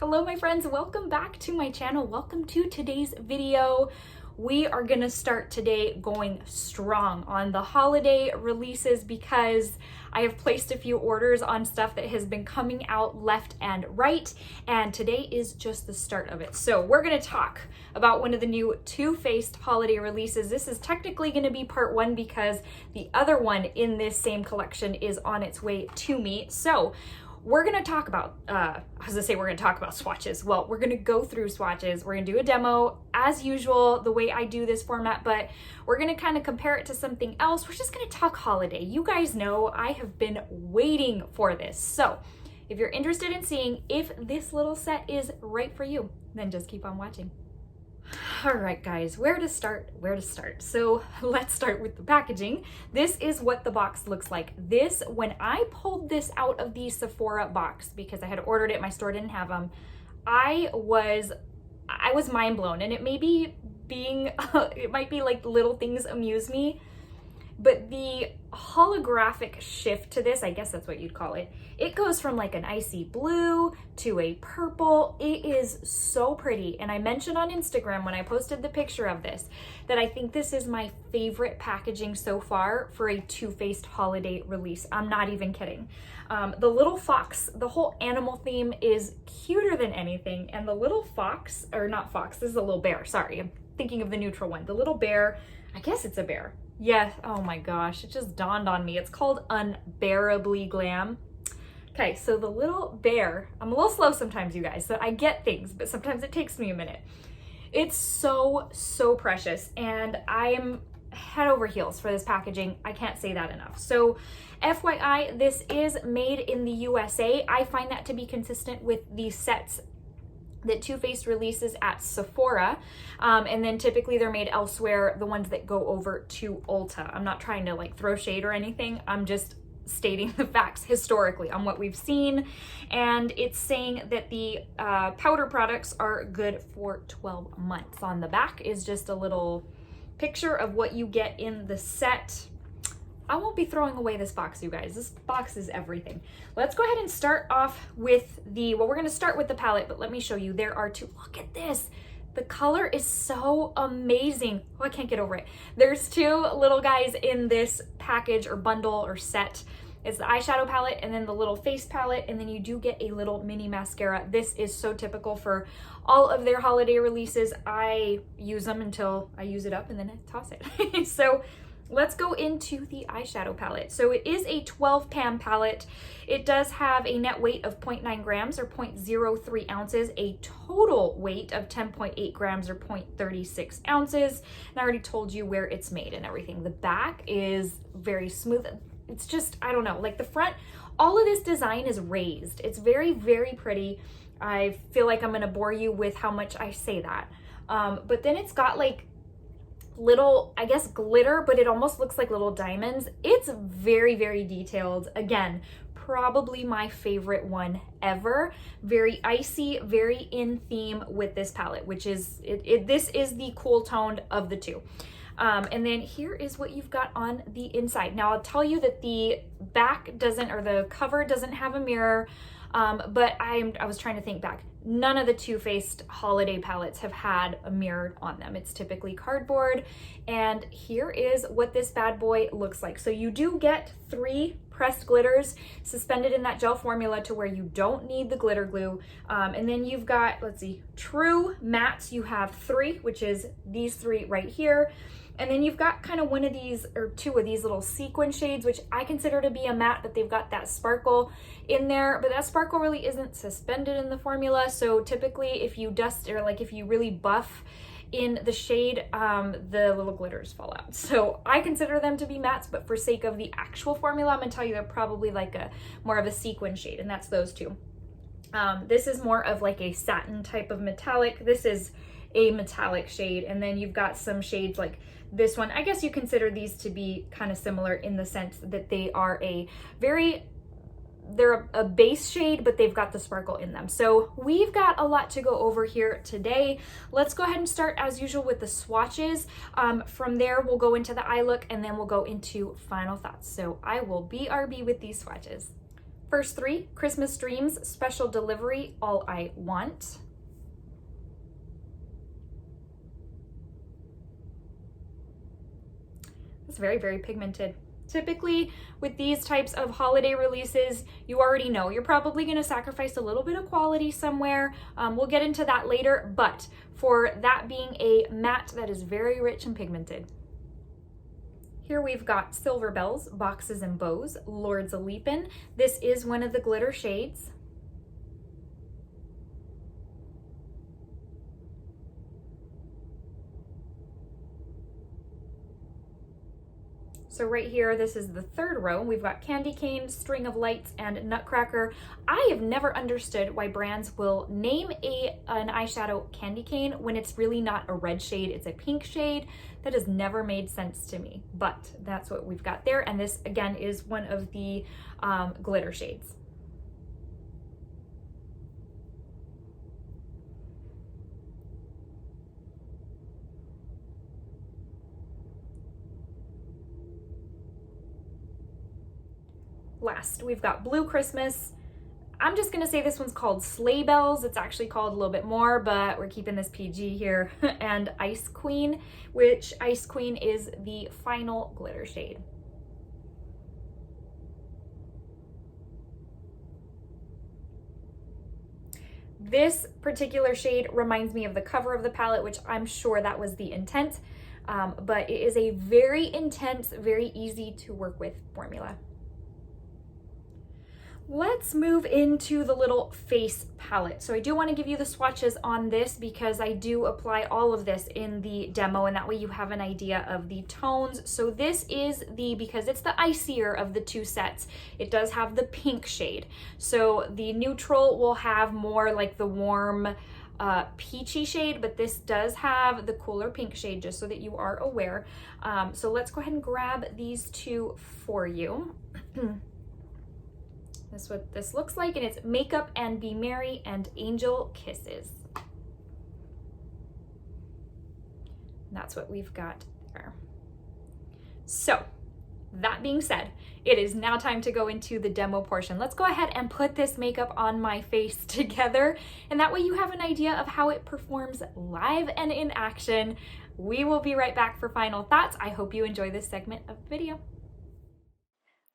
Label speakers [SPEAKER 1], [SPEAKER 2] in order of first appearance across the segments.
[SPEAKER 1] Hello my friends, welcome back to my channel. Welcome to today's video. We are gonna start today going strong on the holiday releases because I have placed a few orders on stuff that has been coming out left and right, and today is just the start of it. So we're gonna talk about one of the new Too Faced holiday releases. This is technically gonna be part one because the other one in this same collection is on its way to me. So we're gonna talk about, we're gonna talk about swatches. Well, we're gonna go through swatches. We're gonna do a demo as usual, the way I do this format, but we're gonna kind of compare it to something else. We're just gonna talk holiday. You guys know I have been waiting for this. So if you're interested in seeing if this little set is right for you, then just keep on watching. All right, guys, where to start? So let's start with the packaging. This is what the box looks like. This, when I pulled this out of the Sephora box, because I had ordered it, my store didn't have them, I was mind blown. And it may be it might be like little things amuse me, but the holographic shift to this, I guess that's what you'd call it, it goes from like an icy blue to a purple. It is so pretty. And I mentioned on Instagram when I posted the picture of this that I think this is my favorite packaging so far for a Too Faced holiday release. I'm not even kidding. The little fox, the whole animal theme is cuter than anything. And the little fox, or not fox, this is a little bear, sorry. I'm thinking of the neutral one. The little bear, I guess it's a bear. Yeah, oh my gosh, it just dawned on me. It's called Unbearably Glam. Okay, so the little bear, I'm a little slow sometimes, you guys, so I get things, but sometimes it takes me a minute. It's so precious, and I am head over heels for this packaging. I can't say that enough. So FYI, this is made in the USA. I find that to be consistent with the sets that Too Faced releases at Sephora, and then typically they're made elsewhere, the ones that go over to Ulta. I'm not trying to like throw shade or anything, I'm just stating the facts historically on what we've seen, and it's saying that the powder products are good for 12 months. On the back is just a little picture of what you get in the set. I won't be throwing away this box, you guys. This box is everything. Let's go ahead and start off with well, we're gonna start with the palette, but let me show you. There are two, look at this. The color is so amazing. Oh, I can't get over it. There's two little guys in this package or bundle or set. It's the eyeshadow palette and then the little face palette, and then you do get a little mini mascara. This is so typical for all of their holiday releases. I use them until I use it up and then I toss it. So let's go into the eyeshadow palette. So it is a 12 pan palette. It does have a net weight of 0.9 grams or 0.03 ounces, a total weight of 10.8 grams or 0.36 ounces. And I already told you where it's made and everything. The back is very smooth. It's just, I don't know, like the front, all of this design is raised. It's very pretty. I feel like I'm gonna bore you with how much I say that. But then it's got like little, I guess, glitter, but it almost looks like little diamonds. It's very detailed. Again, probably my favorite one ever. Very icy, very in theme with this palette, which is, this is the cool toned of the two. And then here is what you've got on the inside. Now I'll tell you that the back doesn't, or the cover doesn't have a mirror, but I was trying to think back. None of the Too Faced holiday palettes have had a mirror on them. It's typically cardboard. And here is what this bad boy looks like. So you do get 3 pressed glitters suspended in that gel formula to where you don't need the glitter glue. And then you've got, let's see, true mattes. You have 3, which is these 3 right here. And then you've got kind of one of these, or 2 of these little sequin shades, which I consider to be a matte, but they've got that sparkle in there. But that sparkle really isn't suspended in the formula. So typically if you dust, or like if you really buff in the shade, the little glitters fall out. So I consider them to be mattes, but for sake of the actual formula, I'm gonna tell you they're probably like more of a sequin shade, and that's those 2. This is more of like a satin type of metallic. This is a metallic shade. And then you've got some shades like this one. I guess you consider these to be kind of similar in the sense that they are they're a base shade, but they've got the sparkle in them. So we've got a lot to go over here today. Let's go ahead and start as usual with the swatches. From there, we'll go into the eye look, and then we'll go into final thoughts. So I will BRB with these swatches. First three, Christmas Dreams, Special Delivery, All I Want. It's very, very pigmented. Typically, with these types of holiday releases, you already know you're probably going to sacrifice a little bit of quality somewhere. We'll get into that later, but for that being a matte that is very rich and pigmented. Here we've got Silver Bells, Boxes and Bows, Lords a-Leapin'. This is one of the glitter shades. So right here, this is the third row. We've got Candy Cane, String of Lights, and Nutcracker. I have never understood why brands will name an eyeshadow Candy Cane when it's really not a red shade, it's a pink shade. That has never made sense to me, but that's what we've got there. And this, again, is one of the glitter shades. Last, we've got Blue Christmas. I'm just gonna say this one's called Sleigh Bells. It's actually called a little bit more, but we're keeping this PG here. And Ice Queen, which Ice Queen is the final glitter shade. This particular shade reminds me of the cover of the palette, which I'm sure that was the intent, but it is a very intense, very easy to work with formula. Let's move into the little face palette. So I do want to give you the swatches on this because I do apply all of this in the demo, and that way you have an idea of the tones. So this is because it's the icier of the two sets, it does have the pink shade. So the neutral will have more like the warm peachy shade, but this does have the cooler pink shade, just so that you are aware. So let's go ahead and grab these two for you. That's what this looks like, and it's Makeup and Be Merry and Angel Kisses. And that's what we've got there. So, that being said, it is now time to go into the demo portion. Let's go ahead and put this makeup on my face together, and that way you have an idea of how it performs live and in action. We will be right back for final thoughts. I hope you enjoy this segment of the video.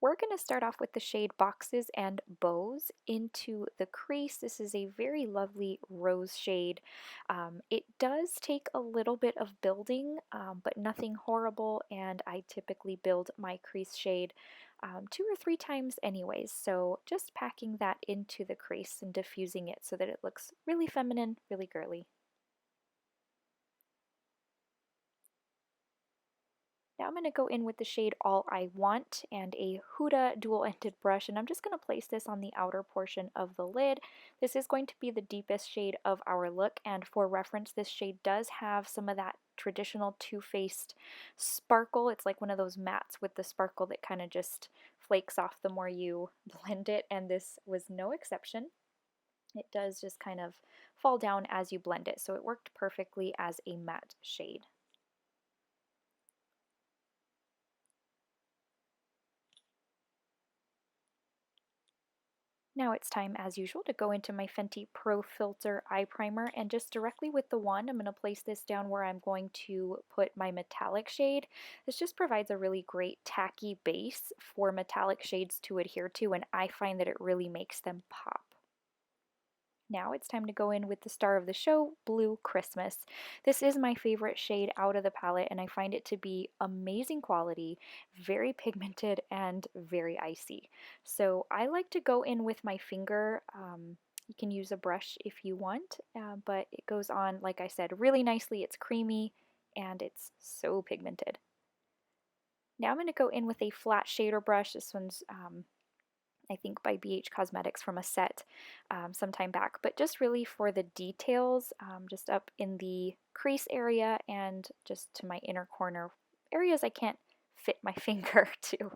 [SPEAKER 1] We're going to start off with the shade Boxes and Bows into the crease. This is a very lovely rose shade. It does take a little bit of building, but nothing horrible, and I typically build my crease shade 2 or 3 times anyways, so just packing that into the crease and diffusing it so that it looks really feminine, really girly. Now I'm going to go in with the shade All I Want and a Huda dual-ended brush, and I'm just going to place this on the outer portion of the lid. This is going to be the deepest shade of our look, and for reference, this shade does have some of that traditional Too Faced sparkle. It's like one of those mattes with the sparkle that kind of just flakes off the more you blend it, and this was no exception. It does just kind of fall down as you blend it, so it worked perfectly as a matte shade. Now it's time, as usual, to go into my Fenty Pro Filter Eye Primer, and just directly with the wand, I'm going to place this down where I'm going to put my metallic shade. This just provides a really great tacky base for metallic shades to adhere to, and I find that it really makes them pop. Now it's time to go in with the star of the show, Blue Christmas. This is my favorite shade out of the palette, and I find it to be amazing quality, very pigmented, and very icy. So I like to go in with my finger. You can use a brush if you want, but it goes on, like I said, really nicely. It's creamy, and it's so pigmented. Now I'm going to go in with a flat shader brush. This one's I think by BH Cosmetics from a set some time back, but just really for the details, just up in the crease area and just to my inner corner areas I can't fit my finger to.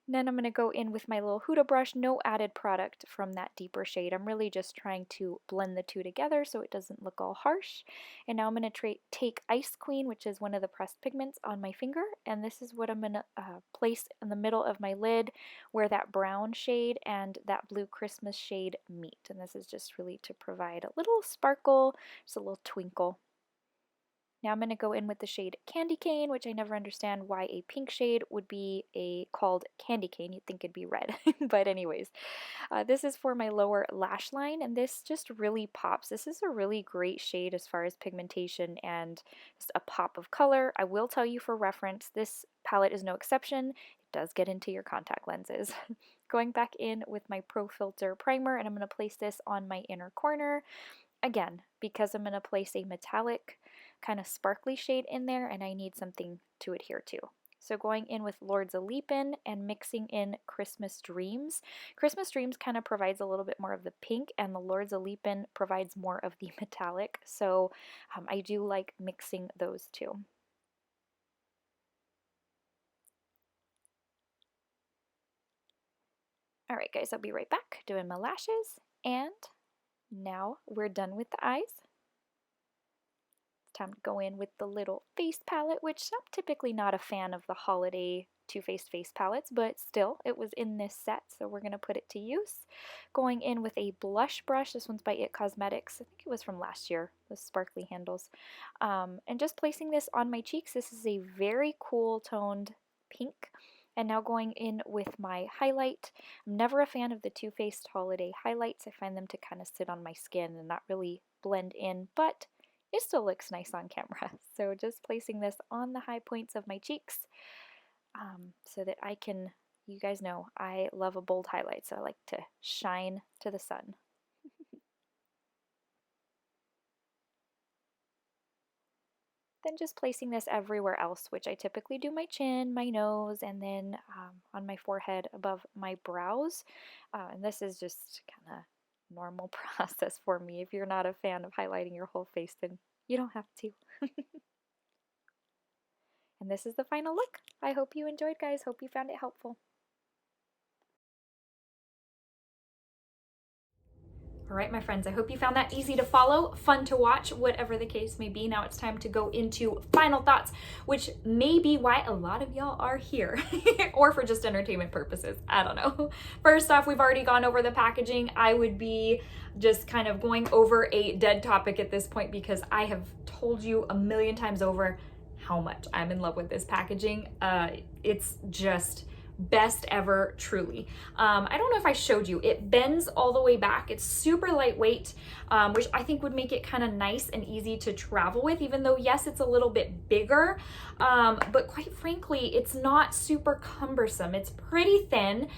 [SPEAKER 1] Then I'm going to go in with my little Huda brush, no added product from that deeper shade. I'm really just trying to blend the two together so it doesn't look all harsh. And now I'm going to take Ice Queen, which is one of the pressed pigments, on my finger. And this is what I'm going to place in the middle of my lid where that brown shade and that blue Christmas shade meet. And this is just really to provide a little sparkle, just a little twinkle. Now I'm going to go in with the shade Candy Cane, which I never understand why a pink shade would be called Candy Cane. You'd think it'd be red. But anyways, this is for my lower lash line, and this just really pops. This is a really great shade as far as pigmentation and just a pop of color. I will tell you for reference, this palette is no exception. It does get into your contact lenses. Going back in with my Pro Filter primer, and I'm going to place this on my inner corner. Again, because I'm going to place a metallic kind of sparkly shade in there and I need something to adhere to. So going in with Lords of Leapin and mixing in Christmas Dreams. Christmas Dreams kind of provides a little bit more of the pink and the Lords of Leapin provides more of the metallic. So I do like mixing those two. Alright guys, I'll be right back doing my lashes, and now we're done with the eyes. Time to go in with the little face palette, which I'm typically not a fan of the holiday Too Faced face palettes, but still, it was in this set, so we're going to put it to use. Going in with a blush brush. This one's by It Cosmetics. I think it was from last year, the sparkly handles. And just placing this on my cheeks. This is a very cool toned pink. And now going in with my highlight. I'm never a fan of the Too Faced holiday highlights. I find them to kind of sit on my skin and not really blend in, but it still looks nice on camera. So just placing this on the high points of my cheeks so that I can, you guys know, I love a bold highlight, so I like to shine to the sun. Then just placing this everywhere else, which I typically do my chin, my nose, and then on my forehead above my brows. And this is just kind of normal process for me. If you're not a fan of highlighting your whole face, then you don't have to. And this is the final look. I hope you enjoyed, guys. Hope you found it helpful. All right, my friends, I hope you found that easy to follow, fun to watch, whatever the case may be. Now it's time to go into final thoughts, which may be why a lot of y'all are here, or for just entertainment purposes. I don't know. First off, we've already gone over the packaging. I would be just kind of going over a dead topic at this point because I have told you a million times over how much I'm in love with this packaging. It's just best ever, truly. I don't know if I showed you, it bends all the way back. It's super lightweight, which I think would make it kind of nice and easy to travel with, even though yes, it's a little bit bigger, but quite frankly, it's not super cumbersome. It's pretty thin.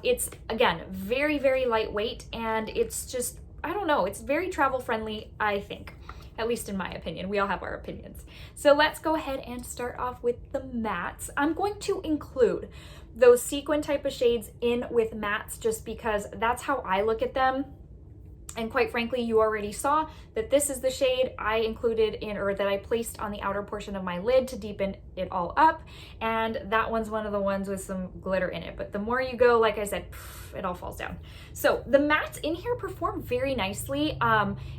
[SPEAKER 1] It's, again, very, very lightweight, and it's just, I don't know, it's very travel friendly, I think. At least in my opinion. We all have our opinions. So let's go ahead and start off with the mattes. I'm going to include those sequin type of shades in with mattes just because that's how I look at them. And quite frankly, you already saw that this is the shade I included in, or that I placed on the outer portion of my lid to deepen it all up. And that one's one of the ones with some glitter in it. But the more you go, like I said, it all falls down. So the mattes in here perform very nicely.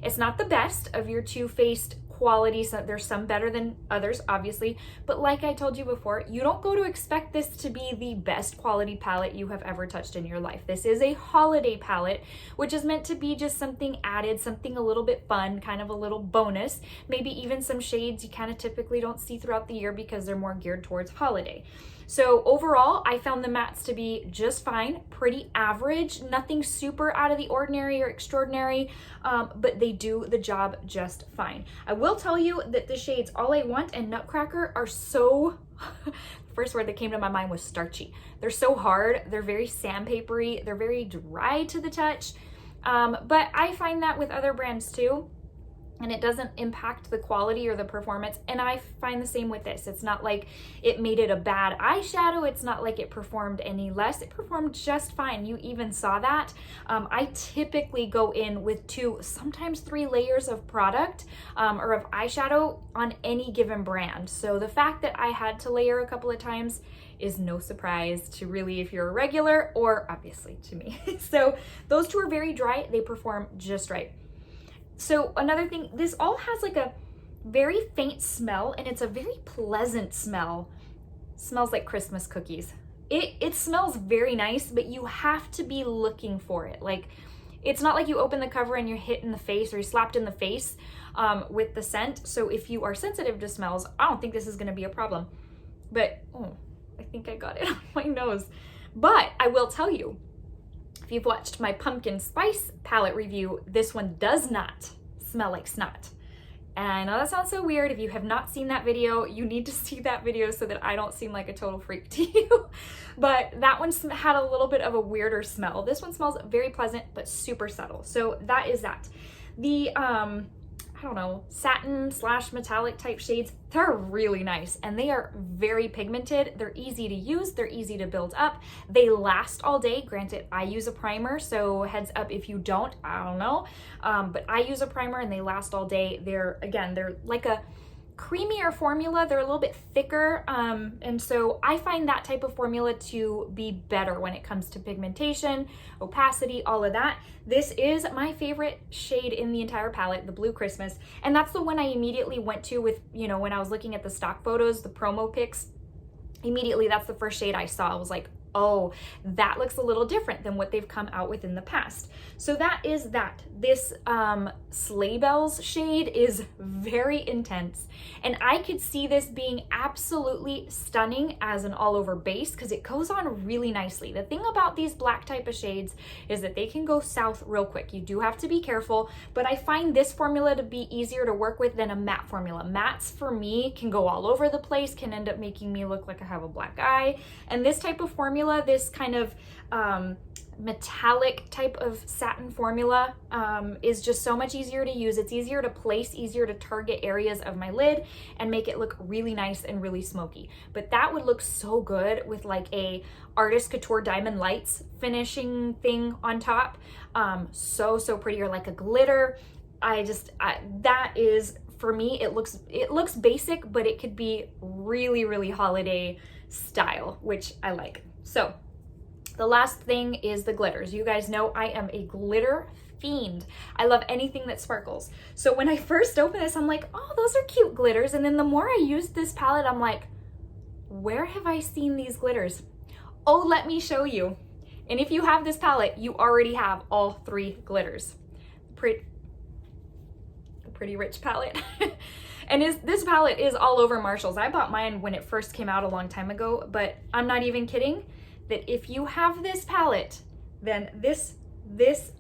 [SPEAKER 1] It's not the best of your Too Faced quality, so there's some better than others, obviously, but like I told you before, you don't go to expect this to be the best quality palette you have ever touched in your life. This is a holiday palette, which is meant to be just something added, something a little bit fun, kind of a little bonus, maybe even some shades you kind of typically don't see throughout the year because they're more geared towards holiday. So overall, I found the mattes to be just fine, pretty average, nothing super out of the ordinary or extraordinary, but they do the job just fine. I will tell you that the shades All I Want and Nutcracker are so, the first word that came to my mind was starchy. They're so hard, they're very sandpapery, they're very dry to the touch, but I find that with other brands too. And it doesn't impact the quality or the performance. And I find the same with this. It's not like it made it a bad eyeshadow. It's not like it performed any less. It performed just fine. You even saw that. I typically go in with 2, sometimes 3 layers of product or of eyeshadow on any given brand. So the fact that I had to layer a couple of times is no surprise to really if you're a regular or obviously to me. So those two are very dry. They perform just right. So another thing, this all has like a very faint smell, and it's a very pleasant smell. Smells like Christmas cookies. It smells very nice, but you have to be looking for it. Like, it's not like you open the cover and you're hit in the face or you're slapped in the face with the scent. So if you are sensitive to smells, I don't think this is gonna be a problem. But, oh, I think I got it on my nose. But I will tell you, if you've watched my pumpkin spice palette review, this one does not smell like snot. And I know that sounds so weird. If you have not seen that video, you need to see that video so that I don't seem like a total freak to you. But that one had a little bit of a weirder smell. This one smells very pleasant, but super subtle. So that is that. The, I don't know, satin / metallic type shades, they're really nice and they are very pigmented. They're easy to use. They're easy to build up. They last all day. Granted, I use a primer, so heads up if you don't, I don't know. But I use a primer and they last all day. They're like a creamier formula. They're a little bit thicker. And so I find that type of formula to be better when it comes to pigmentation, opacity, all of that. This is my favorite shade in the entire palette, the Blue Christmas. And that's the one I immediately went to with, you know, when I was looking at the stock photos, the promo pics, immediately that's the first shade I saw. I was like, oh, that looks a little different than what they've come out with in the past. So that is that. This Sleigh Bells shade is very intense, and I could see this being absolutely stunning as an all-over base because it goes on really nicely. The thing about these black type of shades is that they can go south real quick. You do have to be careful, but I find this formula to be easier to work with than a matte formula. Mattes for me can go all over the place, can end up making me look like I have a black eye, and this type of formula, this kind of metallic type of satin formula is just so much easier to use. It's easier to place, easier to target areas of my lid and make it look really nice and really smoky. But that would look so good with like a Artist Couture Diamond Lights finishing thing on top. So pretty, or like a glitter. That is, for me, it looks basic, but it could be really holiday style, which I like. So the last thing is the glitters. You guys know I am a glitter fiend. I love anything that sparkles. So when I first opened this, I'm like, oh, those are cute glitters. And then the more I used this palette, I'm like, where have I seen these glitters? Oh, let me show you. And if you have this palette, you already have all 3 glitters. Pretty Rich palette. And this palette is all over Marshalls. I bought mine when it first came out a long time ago, but I'm not even kidding that if you have this palette, then this,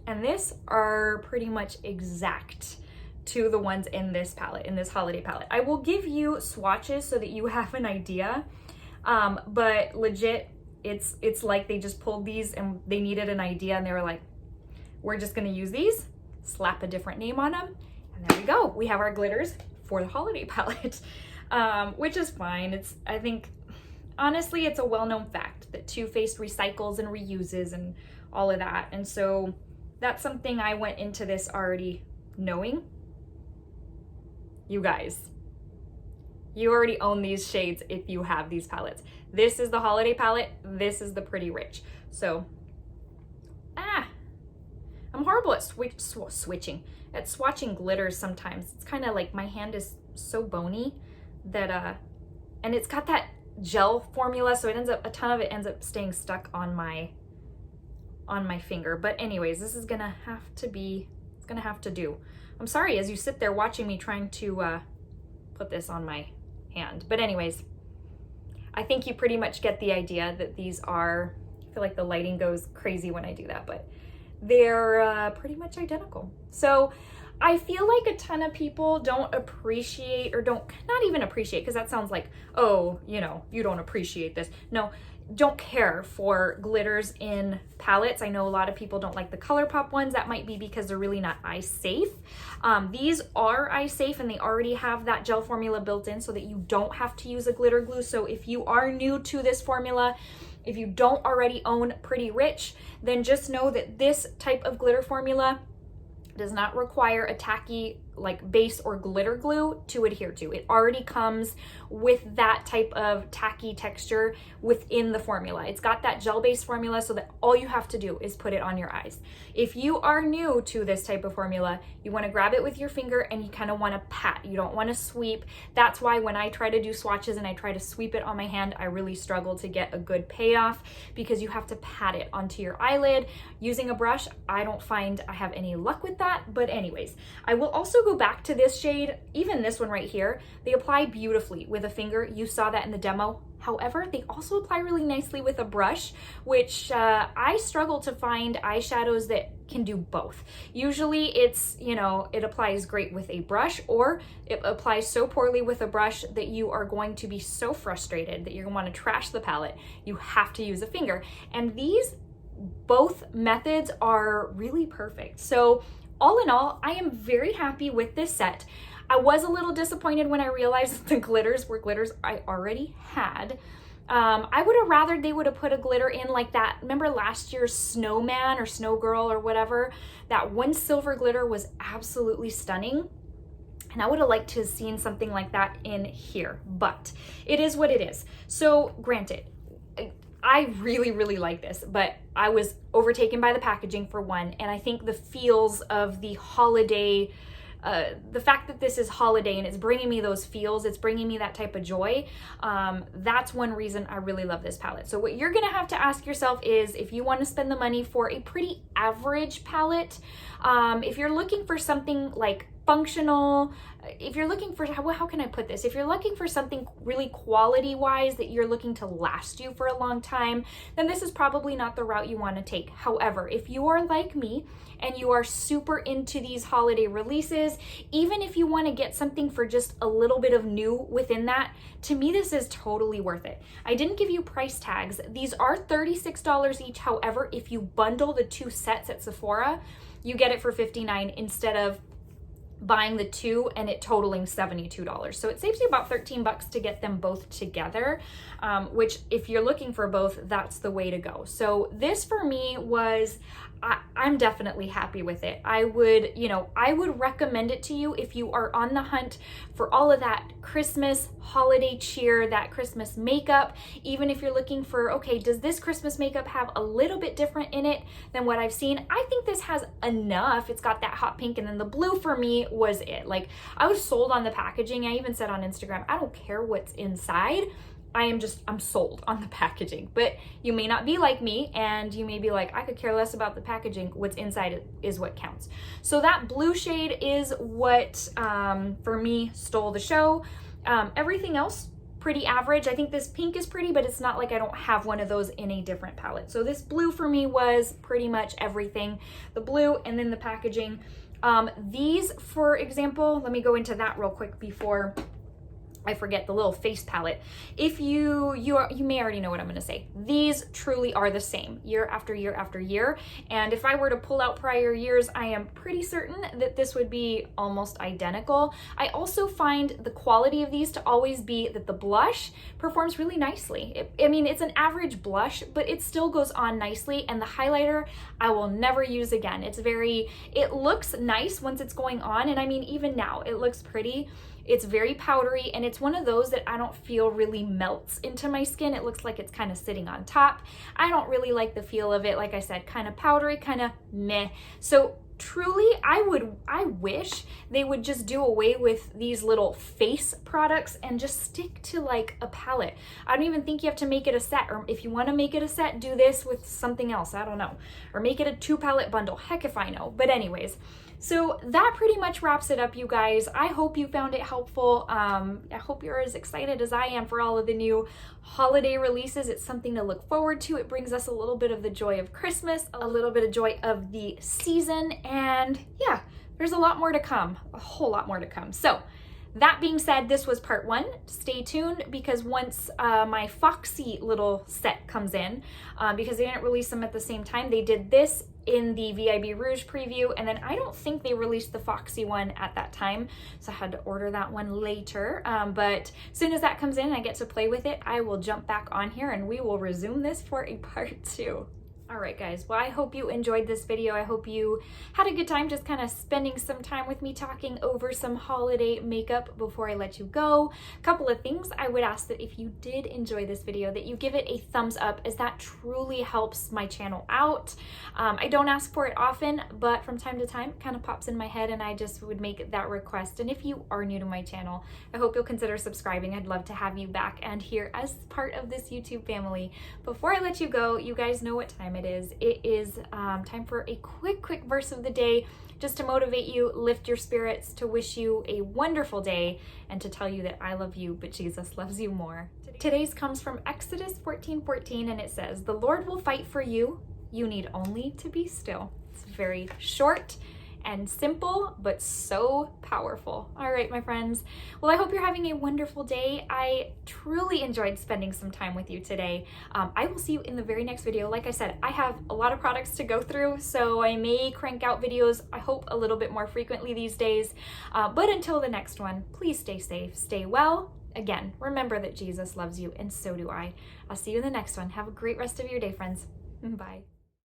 [SPEAKER 1] and this are pretty much exact to the ones in this palette, in this holiday palette. I will give you swatches so that you have an idea, but legit, it's like they just pulled these and they needed an idea and they were like, we're just gonna use these, slap a different name on them, and there we go. We have our glitters for the holiday palette, which is fine. I think, honestly, it's a well-known fact that Too Faced recycles and reuses and all of that. And so that's something I went into this already knowing. You guys, you already own these shades if you have these palettes. This is the holiday palette. This is the Pretty Rich. So, I'm horrible at swatching glitters sometimes. It's kind of like my hand is so bony that, and it's got that gel formula, so a ton of it ends up staying stuck on my finger. But anyways, this is gonna have to do. I'm sorry as you sit there watching me trying to put this on my hand. But anyways, I think you pretty much get the idea that these are, I feel like the lighting goes crazy when I do that, but they're pretty much identical. So I feel like a ton of people don't appreciate, or not even appreciate, because that sounds like, oh, you know, you don't appreciate this. No, don't care for glitters in palettes. I know a lot of people don't like the ColourPop ones. That might be because they're really not eye safe. These are eye safe and they already have that gel formula built in so that you don't have to use a glitter glue. So if you are new to this formula, if you don't already own Pretty Rich, then just know that this type of glitter formula does not require a tacky like base or glitter glue to adhere to. It already comes with that type of tacky texture within the formula. It's got that gel-based formula so that all you have to do is put it on your eyes. If you are new to this type of formula, you want to grab it with your finger and you kind of want to pat. You don't want to sweep. That's why when I try to do swatches and I try to sweep it on my hand, I really struggle to get a good payoff because you have to pat it onto your eyelid. Using a brush, I don't find I have any luck with that. But anyways, I will also go back to this shade, even this one right here. They apply beautifully with a finger. You saw that in the demo. However, they also apply really nicely with a brush, which I struggle to find eyeshadows that can do both. Usually it's, you know, it applies great with a brush, or it applies so poorly with a brush that you are going to be so frustrated that you're gonna want to trash the palette. You have to use a finger. And these both methods are really perfect. So all in all, I am very happy with this set. I was a little disappointed when I realized that the glitters were glitters I already had. I would have rather they would have put a glitter in like that. Remember last year's snowman or snow girl or whatever? That one silver glitter was absolutely stunning. And I would have liked to have seen something like that in here, but it is what it is. So granted, I really, really like this, but I was overtaken by the packaging for one, and I think the feels of the holiday, the fact that this is holiday and it's bringing me those feels, it's bringing me that type of joy, that's one reason I really love this palette. So what you're gonna have to ask yourself is, if you want to spend the money for a pretty average palette, if you're looking for something like functional, if you're looking for, how can I put this? If you're looking for something really quality wise that you're looking to last you for a long time, then this is probably not the route you want to take. However, if you are like me and you are super into these holiday releases, even if you want to get something for just a little bit of new within that, to me this is totally worth it. I didn't give you price tags. These are $36 each. However, if you bundle the two sets at Sephora, you get it for $59 instead of buying the two and it totaling $72. So it saves you about 13 bucks to get them both together, which if you're looking for both, that's the way to go. So this for me was, I'm definitely happy with it. I would recommend it to you if you are on the hunt for all of that Christmas holiday cheer, that Christmas makeup. Even if you're looking for, okay, does this Christmas makeup have a little bit different in it than what I've seen? I think this has enough. It's got that hot pink, and then the blue for me was it. Like, I was sold on the packaging. I even said on Instagram, I don't care what's inside. I'm sold on the packaging. But you may not be like me, and you may be like, I could care less about the packaging. What's inside is what counts. So that blue shade is what, for me, stole the show. Everything else, pretty average. I think this pink is pretty, but it's not like I don't have one of those in a different palette. So this blue for me was pretty much everything. The blue and then the packaging. These, for example, let me go into that real quick before I forget, the little face palette. If you may already know what I'm gonna say. These truly are the same year after year after year. And if I were to pull out prior years, I am pretty certain that this would be almost identical. I also find the quality of these to always be that the blush performs really nicely. I mean, it's an average blush, but it still goes on nicely. And the highlighter, I will never use again. It looks nice once it's going on. And I mean, even now, it looks pretty. It's very powdery, and it's one of those that I don't feel really melts into my skin. It looks like it's kind of sitting on top. I don't really like the feel of it. Like I said, kind of powdery, kind of meh. So truly, I wish they would just do away with these little face products and just stick to like a palette. I don't even think you have to make it a set, or if you want to make it a set, do this with something else. I don't know. Or make it a 2 palette bundle. Heck if I know. But anyways, so that pretty much wraps it up, you guys. I hope you found it helpful. I hope you're as excited as I am for all of the new holiday releases. It's something to look forward to. It brings us a little bit of the joy of Christmas, a little bit of joy of the season, and yeah, there's a lot more to come, a whole lot more to come. So that being said, this was part 1. Stay tuned, because once my Foxy little set comes in, because they didn't release them at the same time, they did this in the VIB Rouge preview, and then I don't think they released the Foxy one at that time, so I had to order that one later. But as soon as that comes in and I get to play with it, I will jump back on here and we will resume this for a part 2. All right, guys, well, I hope you enjoyed this video. I hope you had a good time just kind of spending some time with me talking over some holiday makeup before I let you go. A couple of things I would ask that if you did enjoy this video, that you give it a thumbs up, as that truly helps my channel out. I don't ask for it often, but from time to time it kind of pops in my head and I just would make that request. And if you are new to my channel, I hope you'll consider subscribing. I'd love to have you back and here as part of this YouTube family. Before I let you go, you guys know what time it is. It is time for a quick verse of the day, just to motivate you, lift your spirits, to wish you a wonderful day, and to tell you that I love you, but Jesus loves you more. Today's comes from Exodus 14:14, and it says, "The Lord will fight for you. You need only to be still." It's very short and simple, but so powerful. All right, my friends. Well, I hope you're having a wonderful day. I truly enjoyed spending some time with you today. I will see you in the very next video. Like I said, I have a lot of products to go through, so I may crank out videos, I hope, a little bit more frequently these days. But until the next one, please stay safe, stay well. Again, remember that Jesus loves you, and so do I. I'll see you in the next one. Have a great rest of your day, friends. Bye.